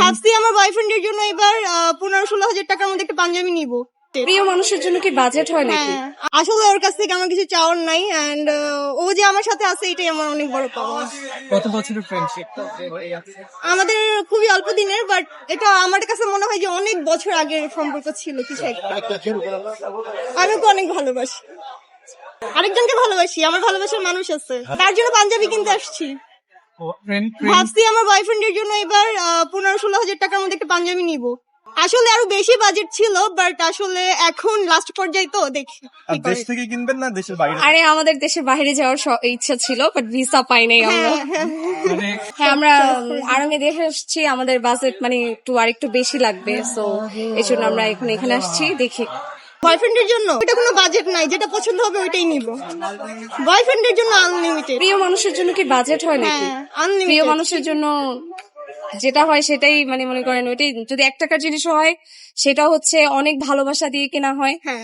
ভাবছি আমার বয়ফ্রেন্ডের জন্য এবার 15-16 হাজার টাকার মধ্যে একটা পাঞ্জাবি নিব। প্রিয় মানুষের জন্য কি বাজেট হয় নাকি? হ্যাঁ, আসলে ওর কাছ থেকে আমার কিছু চাওয়ার নাই, এন্ড ও যে আমার সাথে আছে এটাই আমার অনেক বড় পাওয়া। কত বছরের ফ্রেন্ডশিপ? আমাদের খুবই অল্প দিনের, বাট এটা আমার কাছে মনে হয় যে অনেক বছর আগের সম্পর্ক ছিল কিছু একটা। আমি ওকে অনেক ভালোবাসি, আরেকজনকে ভালোবাসি, আমার ভালোবাসার মানুষ আছে, তার জন্য পাঞ্জাবি কিনতে আসছি। ভাবছি আমার বয়ফ্রেন্ডের জন্য এবার 15-16 হাজার টাকার মধ্যে একটা পাঞ্জাবি নিব। আসলে আরো বেশি বাজেট ছিল, বাট আসলে এখন লাস্ট পর্যায়ে তো দেখি কি দেশ করে। থেকে কিনবেন না দেশের বাইরে? আরে আমাদের দেশের বাইরে যাওয়ার ইচ্ছা ছিল, বাট ভিসা পাই নাই আমরা। মানে হ্যাঁ, আমরা আরামে দেখে আসছি, আমাদের বাজেট মানে আরেকটু বেশি লাগবে, সো এই জন্য আমরা এখন এখানে আসছি, দেখি। বয়ফ্রেন্ডের জন্য এটা কোনো বাজেট নাই, যেটা পছন্দ হবে ওইটাই নিব। বয়ফ্রেন্ডের জন্য আনলিমিটেড। প্রিয় মানুষের জন্য কি বাজেট হয় নাকি? হ্যাঁ, আনলিমিটেড। প্রিয় মানুষের জন্য যেটা হয় সেটাই মানে মনে করেন, ওইটাই যদি 1 টাকার জিনিস হয় সেটা হচ্ছে অনেক ভালোবাসা দিয়ে কেনা হয়। হ্যাঁ।